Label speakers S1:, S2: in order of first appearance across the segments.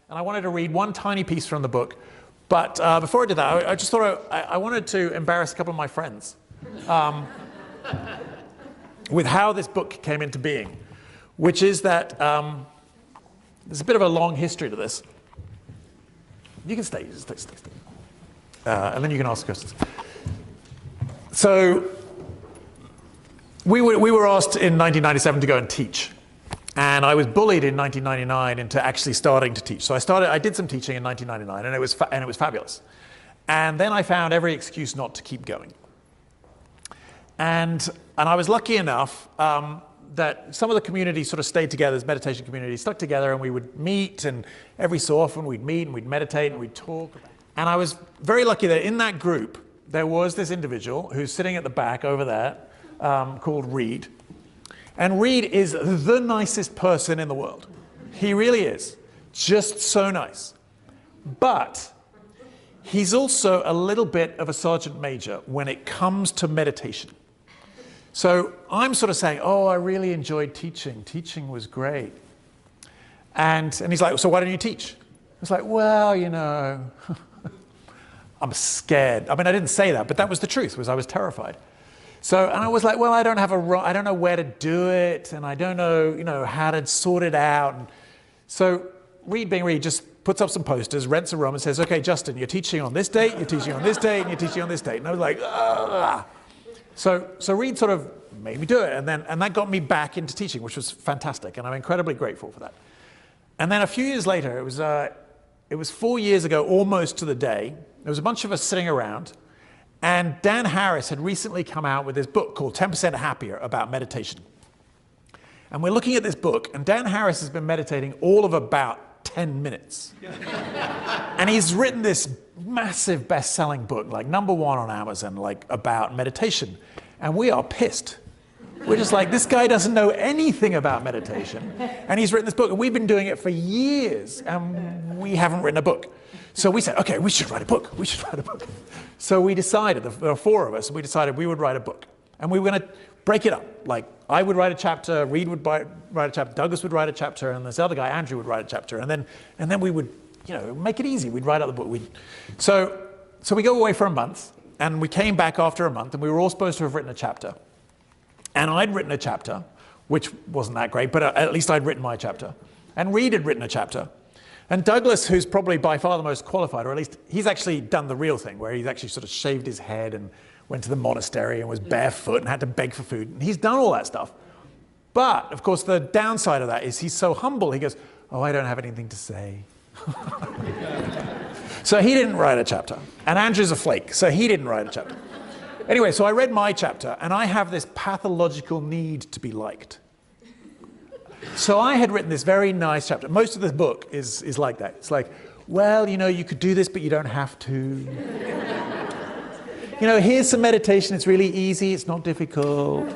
S1: and I wanted to read one tiny piece from the book. But before I did that, I just thought I wanted to embarrass a couple of my friends with how this book came into being, which is that there's a bit of a long history to this. You can stay, stay. And then you can ask questions. So we were asked in 1997 to go and teach. And I was bullied in 1999 into actually starting to teach. So I did some teaching in 1999, and it was fabulous. And then I found every excuse not to keep going. And I was lucky enough that some of the community sort of stayed together, this meditation community stuck together, and we would meet, and every so often we'd meet and we'd meditate and we'd talk. And I was very lucky that in that group, there was this individual who's sitting at the back over there called Reed. And Reed is the nicest person in the world. He really is. Just so nice. But he's also a little bit of a sergeant major when it comes to meditation. So I'm sort of saying, oh, I really enjoyed teaching. Teaching was great. And he's like, so why don't you teach? I was like, well, you know, I'm scared. I mean, I didn't say that, but that was the truth, was I was terrified. So, and I was like, well, I don't know where to do it, and I don't know, you know, how to sort it out. And so Reed, being Reed, just puts up some posters, rents a room, and says, okay, Justyn, you're teaching on this date, you're teaching on this date, and you're teaching on this date. And I was like, ugh. So Reed sort of made me do it, and that got me back into teaching, which was fantastic, and I'm incredibly grateful for that. And then a few years later, it was 4 years ago, almost to the day, there was a bunch of us sitting around, and Dan Harris had recently come out with this book called 10% Happier about meditation. And we're looking at this book, and Dan Harris has been meditating all of about 10 minutes. And he's written this massive best-selling book, like #1 on Amazon, like about meditation. And we are pissed. We're just like, this guy doesn't know anything about meditation. And he's written this book, and we've been doing it for years, and we haven't written a book. So we said, okay, we should write a book. We should write a book. So we decided, there were 4 of us, and we decided we would write a book. And we were going to break it up. Like, I would write a chapter, Reed would write a chapter, Douglas would write a chapter, and this other guy, Andrew, would write a chapter. And then we would, you know, make it easy. We'd write out the book. So we go away for a month, and we came back after a month, and we were all supposed to have written a chapter. And I'd written a chapter, which wasn't that great, but at least I'd written my chapter. And Reed had written a chapter. And Douglas, who's probably by far the most qualified, or at least he's actually done the real thing, where he's actually sort of shaved his head and went to the monastery and was barefoot and had to beg for food. And he's done all that stuff. But, of course, the downside of that is he's so humble, he goes, oh, I don't have anything to say. So he didn't write a chapter. And Andrew's a flake, so he didn't write a chapter. Anyway, so I read my chapter, and I have this pathological need to be liked. So I had written this very nice chapter. Most of this book is like that. It's like, well, you know, you could do this, but you don't have to. You know, here's some meditation. It's really easy. It's not difficult.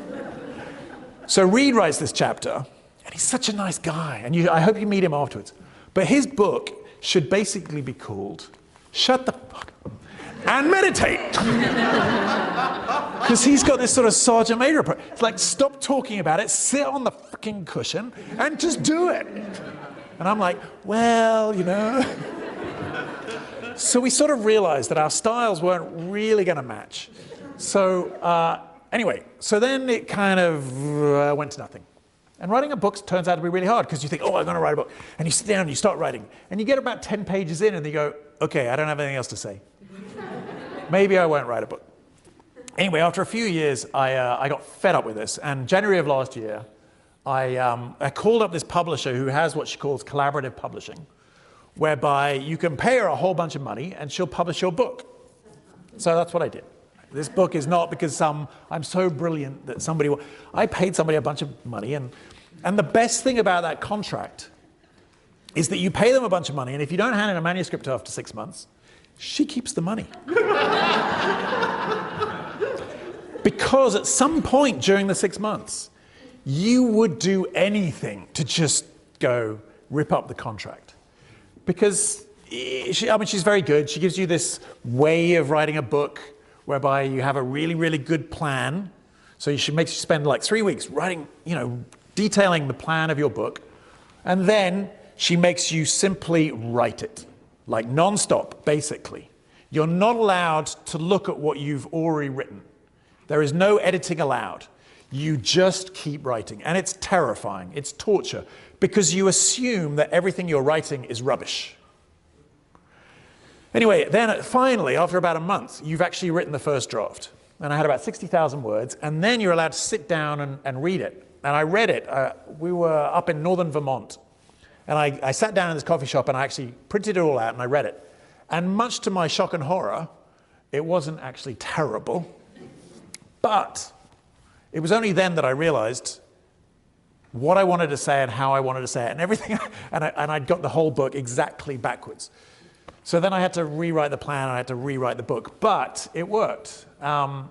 S1: So Reed writes this chapter, and he's such a nice guy. And I hope you meet him afterwards. But his book should basically be called Shut the Fuck Up and Meditate. Because he's got this sort of sergeant major approach. It's like, stop talking about it, sit on the fucking cushion, and just do it. And I'm like, well, you know. So we sort of realized that our styles weren't really going to match. So anyway, so then it kind of went to nothing. And writing a book turns out to be really hard, because you think, oh, I'm going to write a book. And you sit down and you start writing. And you get about 10 pages in, and you go, okay, I don't have anything else to say. Maybe I won't write a book. Anyway, after a few years, I got fed up with this. And January of last year, I called up this publisher who has what she calls collaborative publishing, whereby you can pay her a whole bunch of money and she'll publish your book. So that's what I did. This book is not because I'm so brilliant that I paid somebody a bunch of money. And the best thing about that contract is that you pay them a bunch of money, and if you don't hand in a manuscript after 6 months, she keeps the money. Because at some point during the 6 months, you would do anything to just go rip up the contract. Because, she's very good. She gives you this way of writing a book whereby you have a really, really good plan. So she makes you spend like 3 weeks writing, detailing the plan of your book. And then she makes you simply write it, like non-stop, basically. You're not allowed to look at what you've already written. There is no editing allowed. You just keep writing. And it's terrifying. It's torture because you assume that everything you're writing is rubbish. Anyway, then finally, after about a month, you've actually written the first draft. And I had about 60,000 words. And then you're allowed to sit down and read it. And I read it. We were up in northern Vermont. And I sat down in this coffee shop and I actually printed it all out and I read it. And much to my shock and horror, it wasn't actually terrible. But it was only then that I realized what I wanted to say and how I wanted to say it and everything. And I'd got the whole book exactly backwards. So then I had to rewrite the plan, I had to rewrite the book, but it worked. And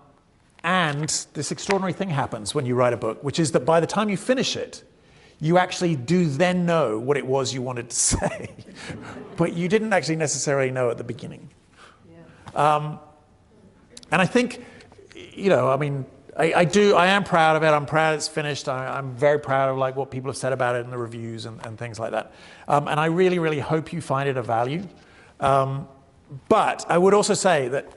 S1: this extraordinary thing happens when you write a book, which is that by the time you finish it, you actually do then know what it was you wanted to say. But you didn't actually necessarily know at the beginning. Yeah. And I think, you know, I mean, I am proud of it. I'm proud it's finished. I'm very proud of like what people have said about it in the reviews and things like that. And I really, really hope you find it of value. But I would also say that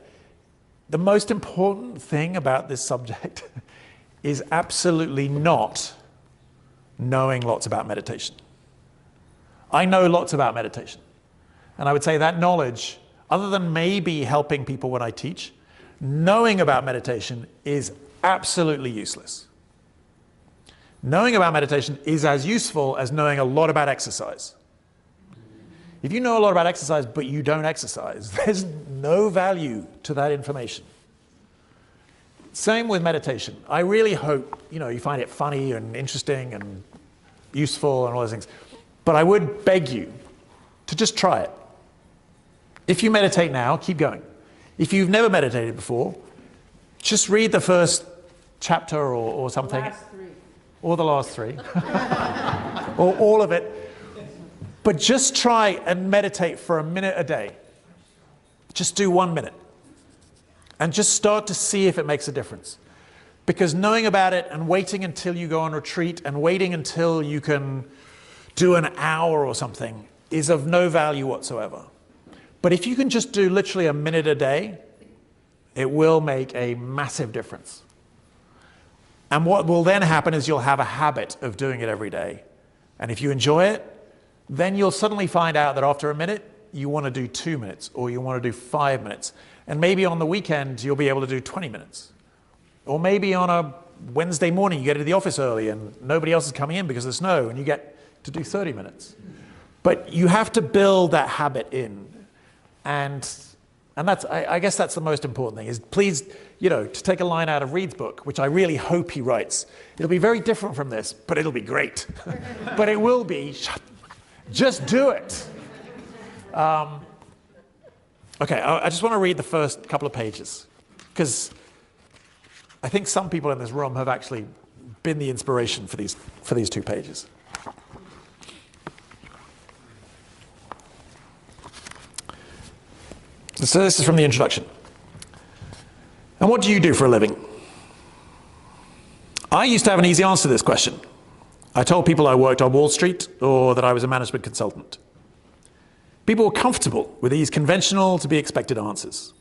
S1: the most important thing about this subject is absolutely not knowing lots about meditation. I know lots about meditation. And I would say that knowledge, other than maybe helping people when I teach, knowing about meditation is absolutely useless. Knowing about meditation is as useful as knowing a lot about exercise. If you know a lot about exercise, but you don't exercise, there's no value to that information. Same with meditation. I really hope, you know, you find it funny and interesting and useful and all those things. But I would beg you to just try it. If you meditate now, keep going. If you've never meditated before, just read the first chapter or something.
S2: The last three.
S1: Or the last three. Or all of it. But just try and meditate for a minute a day. Just do 1 minute. And just start to see if it makes a difference. Because knowing about it and waiting until you go on retreat and waiting until you can do an hour or something is of no value whatsoever. But if you can just do literally a minute a day, it will make a massive difference. And what will then happen is you'll have a habit of doing it every day. And if you enjoy it, then you'll suddenly find out that after a minute, you want to do 2 minutes, or you want to do 5 minutes. And maybe on the weekend, you'll be able to do 20 minutes. Or maybe on a Wednesday morning, you get to the office early and nobody else is coming in because of the snow, and you get to do 30 minutes. But you have to build that habit in. And that's, I guess that's the most important thing, is please, you know, to take a line out of Reed's book, which I really hope he writes. It'll be very different from this, but it'll be great. But it will be, just do it. Okay, I just want to read the first couple of pages, because I think some people in this room have actually been the inspiration for these 2 pages. So this is from the introduction. And what do you do for a living? I used to have an easy answer to this question. I told people I worked on Wall Street or that I was a management consultant. People were comfortable with these conventional to be expected answers.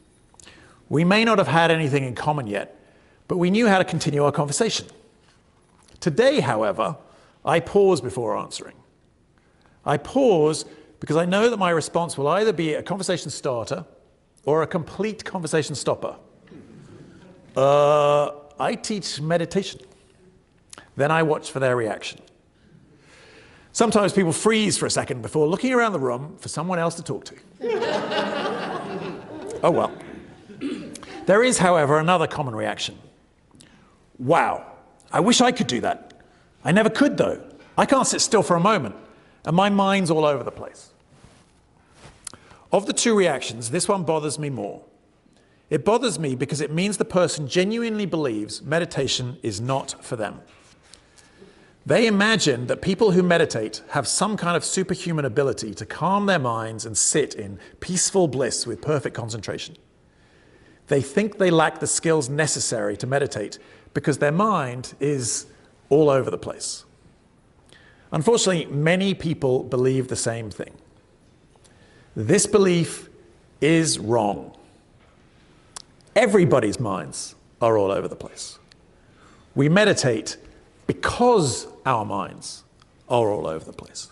S1: We may not have had anything in common yet, but we knew how to continue our conversation. Today, however, I pause before answering. I pause because I know that my response will either be a conversation starter or a complete conversation stopper. I teach meditation. Then I watch for their reaction. Sometimes people freeze for a second before looking around the room for someone else to talk to. Oh well. There is, however, another common reaction. Wow, I wish I could do that. I never could, though. I can't sit still for a moment, and my mind's all over the place. Of the 2 reactions, this one bothers me more. It bothers me because it means the person genuinely believes meditation is not for them. They imagine that people who meditate have some kind of superhuman ability to calm their minds and sit in peaceful bliss with perfect concentration. They think they lack the skills necessary to meditate because their mind is all over the place. Unfortunately, many people believe the same thing. This belief is wrong. Everybody's minds are all over the place. We meditate because our minds are all over the place.